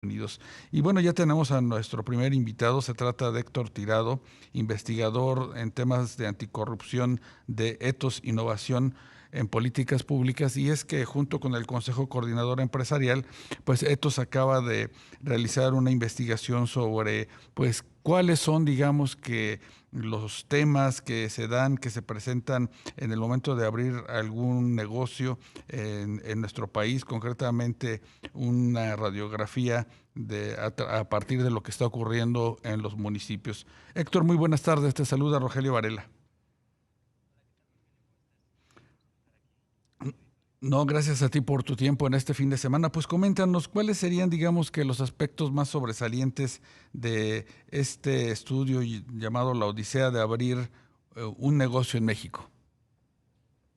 Unidos. Y bueno, ya tenemos a nuestro primer invitado, se trata de Héctor Tirado, investigador en temas de anticorrupción, de etos, innovación en políticas públicas, y es que junto con el Consejo Coordinador Empresarial, pues Etos acaba de realizar una investigación sobre pues cuáles son, digamos, que los temas que se dan, que se presentan en el momento de abrir algún negocio en nuestro país, concretamente una radiografía a partir de lo que está ocurriendo en los municipios. Héctor, muy buenas tardes, te saluda Rogelio Varela. No, gracias a ti por tu tiempo en este fin de semana. Pues coméntanos cuáles serían, digamos, que los aspectos más sobresalientes de este estudio llamado La Odisea de abrir un negocio en México.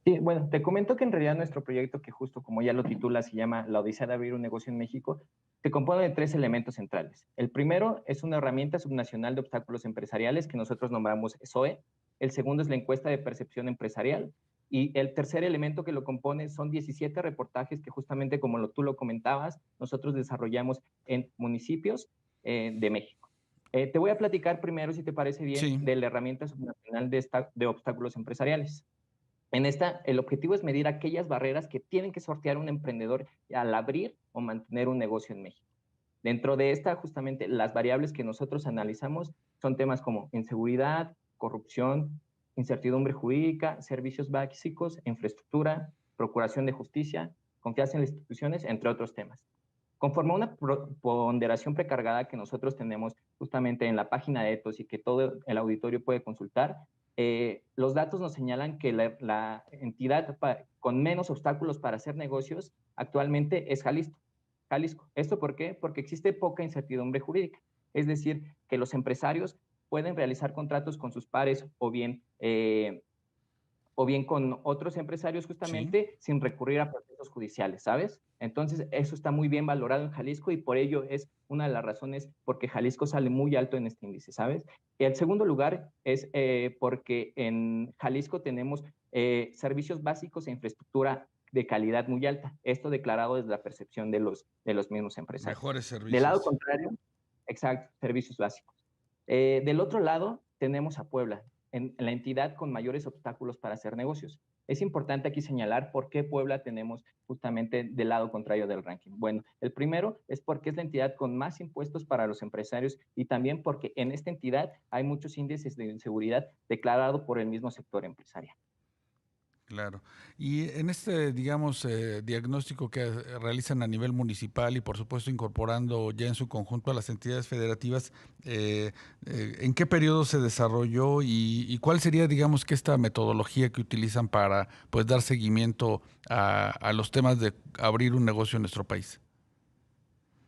Sí, bueno, te comento que en realidad nuestro proyecto, que justo como ya lo titula, se llama La Odisea de abrir un negocio en México, se compone de tres elementos centrales. El primero es una herramienta subnacional de obstáculos empresariales que nosotros nombramos SOE. El segundo es la encuesta de percepción empresarial. Y el tercer elemento que lo compone son 17 reportajes que justamente como tú lo comentabas, nosotros desarrollamos en municipios de México. Te voy a platicar primero, si te parece bien, Sí, de la herramienta subnacional de obstáculos empresariales. En esta, el objetivo es medir aquellas barreras que tienen que sortear un emprendedor al abrir o mantener un negocio en México. Dentro de esta, justamente, las variables que nosotros analizamos son temas como inseguridad, corrupción, incertidumbre jurídica, servicios básicos, infraestructura, procuración de justicia, confianza en las instituciones, entre otros temas. Conforme a una ponderación precargada que nosotros tenemos justamente en la página de ETOS y que todo el auditorio puede consultar, los datos nos señalan que la entidad con menos obstáculos para hacer negocios actualmente es Jalisco. Jalisco. ¿Esto por qué? Porque existe poca incertidumbre jurídica. Es decir, que los empresarios pueden realizar contratos con sus pares o bien con otros empresarios sí. justamente sin recurrir a procesos judiciales, ¿sabes? Entonces, eso está muy bien valorado en Jalisco y por ello es una de las razones porque Jalisco sale muy alto en este índice, ¿sabes? Y el segundo lugar es porque en Jalisco tenemos servicios básicos e infraestructura de calidad muy alta. Esto declarado desde la percepción de los mismos empresarios. Mejores Del lado servicios. contrario, exacto, servicios básicos. Del otro lado, tenemos a Puebla, en la entidad con mayores obstáculos para hacer negocios. Es importante aquí señalar por qué Puebla tenemos justamente del lado contrario del ranking. Bueno, el primero es porque es la entidad con más impuestos para los empresarios y también porque en esta entidad hay muchos índices de inseguridad declarados por el mismo sector empresarial. Claro. Y en este, digamos, diagnóstico que realizan a nivel municipal y por supuesto incorporando ya en su conjunto a las entidades federativas, ¿en qué periodo se desarrolló y cuál sería, digamos, que esta metodología que utilizan para pues dar seguimiento a los temas de abrir un negocio en nuestro país?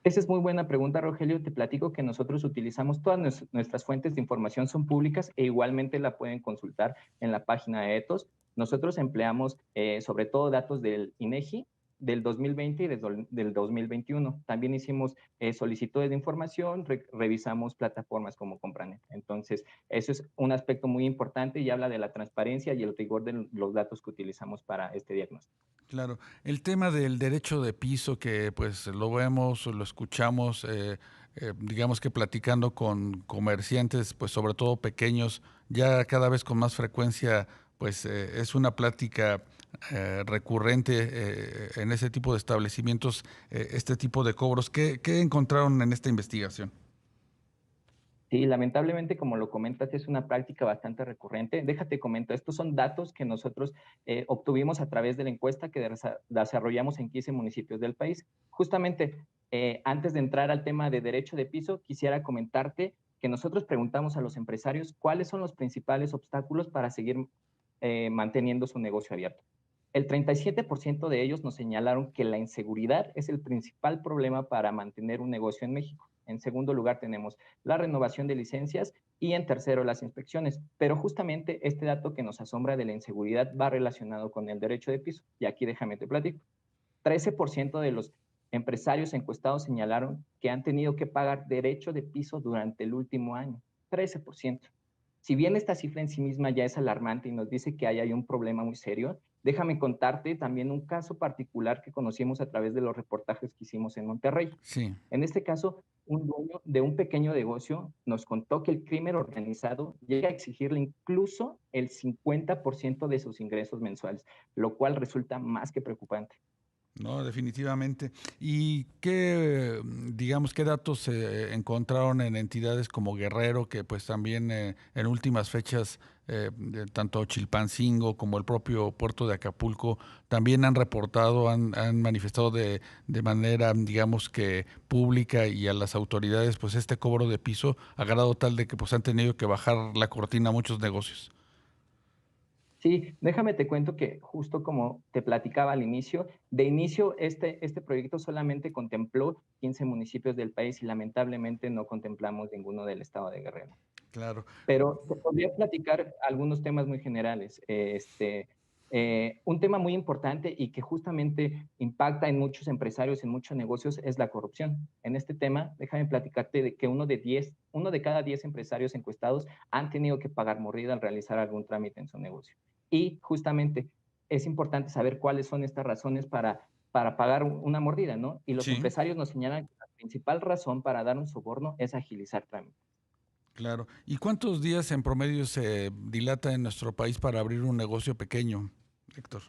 Esa es muy buena pregunta, Rogelio. Te platico que nosotros utilizamos todas nuestras fuentes de información son públicas e igualmente la pueden consultar en la página de ETOS. Nosotros empleamos sobre todo datos del INEGI del 2020 y del 2021. También hicimos solicitudes de información, revisamos plataformas como Compranet. Entonces, eso es un aspecto muy importante y habla de la transparencia y el rigor de los datos que utilizamos para este diagnóstico. Claro, el tema del derecho de piso que pues lo vemos, lo escuchamos, digamos que platicando con comerciantes, pues sobre todo pequeños, ya cada vez con más frecuencia, pues es una plática recurrente en ese tipo de establecimientos, este tipo de cobros. ¿Qué encontraron en esta investigación? Sí, lamentablemente, como lo comentas, es una práctica bastante recurrente. Déjate comento, estos son datos que nosotros obtuvimos a través de la encuesta que desarrollamos en 15 municipios del país. Justamente, antes de entrar al tema de derecho de piso, quisiera comentarte que nosotros preguntamos a los empresarios cuáles son los principales obstáculos para seguir manteniendo su negocio abierto. El 37% de ellos nos señalaron que la inseguridad es el principal problema para mantener un negocio en México. En segundo lugar tenemos la renovación de licencias y en tercero las inspecciones. Pero justamente este dato que nos asombra de la inseguridad va relacionado con el derecho de piso. Y aquí déjame te platico. 13% de los empresarios encuestados señalaron que han tenido que pagar derecho de piso durante el último año. 13%. Si bien esta cifra en sí misma ya es alarmante y nos dice que hay un problema muy serio, Déjame contarte también un caso particular que conocimos a través de los reportajes que hicimos en Monterrey. Sí. En este caso, un dueño de un pequeño negocio nos contó que el crimen organizado llega a exigirle incluso el 50% de sus ingresos mensuales, lo cual resulta más que preocupante. No, definitivamente. ¿Y qué, digamos, qué datos se encontraron en entidades como Guerrero, que pues también en últimas fechas, tanto Chilpancingo como el propio puerto de Acapulco, también han reportado, han manifestado de manera, digamos que pública y a las autoridades, pues este cobro de piso a grado tal de que pues han tenido que bajar la cortina a muchos negocios? Sí, déjame te cuento que justo como te platicaba al inicio, de inicio este proyecto solamente contempló 15 municipios del país y lamentablemente no contemplamos ninguno del estado de Guerrero. Claro. Pero te podría platicar algunos temas muy generales. Un tema muy importante y que justamente impacta en muchos empresarios, en muchos negocios, es la corrupción. En este tema, déjame platicarte de que uno de cada 10 empresarios encuestados han tenido que pagar mordida al realizar algún trámite en su negocio. Y justamente es importante saber cuáles son estas razones para pagar una mordida, ¿no? Y los Sí. empresarios nos señalan que la principal razón para dar un soborno es agilizar trámites. Claro. ¿Y cuántos días en promedio se dilata en nuestro país para abrir un negocio pequeño, Héctor?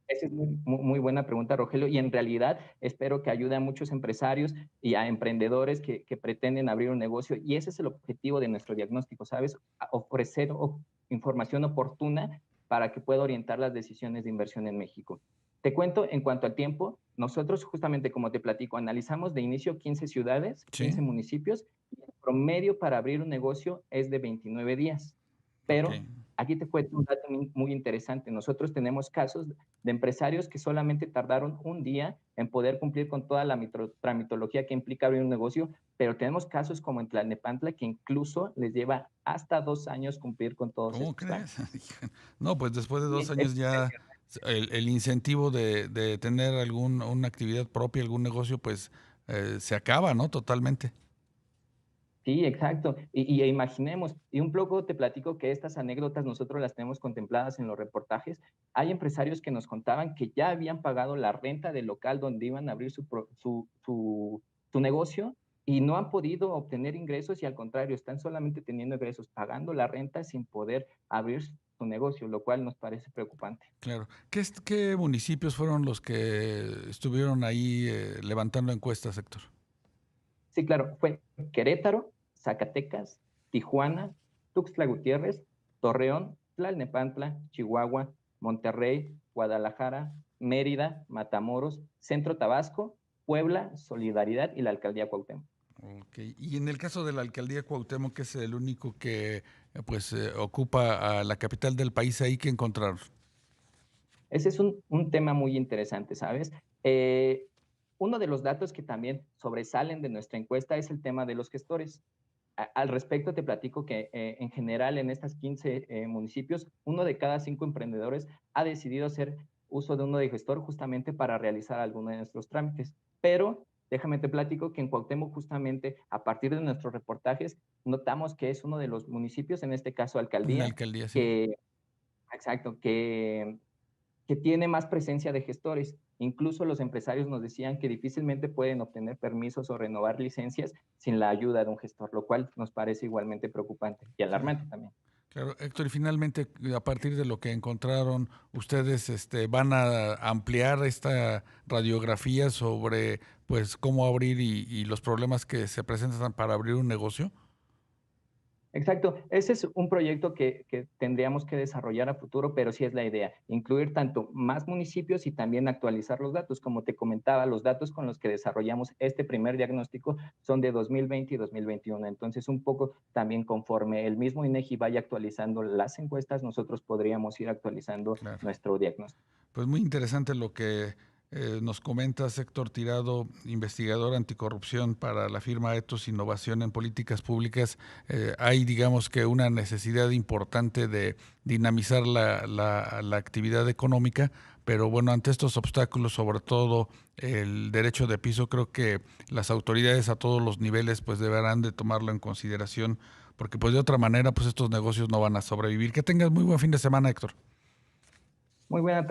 Esa es muy buena pregunta, Rogelio, y en realidad espero que ayude a muchos empresarios y a emprendedores que pretenden abrir un negocio, y ese es el objetivo de nuestro diagnóstico, ¿sabes? Ofrecer información oportuna para que pueda orientar las decisiones de inversión en México. Te cuento en cuanto al tiempo, nosotros justamente como te platico, analizamos de inicio 15 ciudades, Sí. 15 municipios, y el promedio para abrir un negocio es de 29 días, Ok. pero aquí te cuento un dato muy interesante. Nosotros tenemos casos de empresarios que solamente tardaron un día en poder cumplir con toda la tramitología que implica abrir un negocio, pero tenemos casos como en Tlalnepantla que incluso les lleva hasta 2 años cumplir con todos ¿Cómo estos crees? trámites. No, pues después de Y 2 años ya el incentivo de tener una actividad propia, algún negocio, pues se acaba, ¿no? Totalmente. sí, exacto. Imaginemos, y un poco te platico que estas anécdotas nosotros las tenemos contempladas en los reportajes. Hay empresarios que nos contaban que ya habían pagado la renta del local donde iban a abrir su negocio y no han podido obtener ingresos y al contrario, están solamente teniendo ingresos, pagando la renta sin poder abrir su negocio, lo cual nos parece preocupante. Claro. ¿Qué municipios fueron los que estuvieron ahí levantando encuestas, Héctor? Sí, claro, fue Querétaro, Zacatecas, Tijuana, Tuxtla Gutiérrez, Torreón, Tlalnepantla, Chihuahua, Monterrey, Guadalajara, Mérida, Matamoros, Centro Tabasco, Puebla, Solidaridad y la Alcaldía Cuauhtémoc. Ok. Y en el caso de la alcaldía Cuauhtémoc, que es el único que pues ocupa a la capital del país, ahí que encontraron. Ese es un tema muy interesante, ¿sabes? Eh, Uno de los datos que también sobresalen de nuestra encuesta es el tema de los gestores. Al respecto, te platico que en general en estas 15 municipios, uno de cada 5 emprendedores ha decidido hacer uso de uno de gestor justamente para realizar alguno de nuestros trámites. Pero déjame te platico que en Cuauhtémoc justamente a partir de nuestros reportajes notamos que es uno de los municipios, en este caso Una alcaldía, alcaldía, sí. que, exacto, que tiene más presencia de gestores. Incluso los empresarios nos decían que difícilmente pueden obtener permisos o renovar licencias sin la ayuda de un gestor, lo cual nos parece igualmente preocupante y Claro. alarmante también. Claro, Héctor, y finalmente, a partir de lo que encontraron, ustedes van a ampliar esta radiografía sobre pues cómo abrir y los problemas que se presentan para abrir un negocio. Exacto, ese es un proyecto que tendríamos que desarrollar a futuro, pero sí es la idea, incluir tanto más municipios y también actualizar los datos. Como te comentaba, los datos con los que desarrollamos este primer diagnóstico son de 2020 y 2021. Entonces, un poco también conforme el mismo INEGI vaya actualizando las encuestas, nosotros podríamos ir actualizando Claro. nuestro diagnóstico. Pues muy interesante lo que nos comenta Héctor Tirado, investigador anticorrupción para la firma Etos Innovación en Políticas Públicas. Hay, digamos que, una necesidad importante de dinamizar la actividad económica, pero bueno, ante estos obstáculos, sobre todo el derecho de piso, creo que las autoridades a todos los niveles pues deberán de tomarlo en consideración, porque pues de otra manera pues estos negocios no van a sobrevivir. Que tengas muy buen fin de semana, Héctor. Muy buena tarde.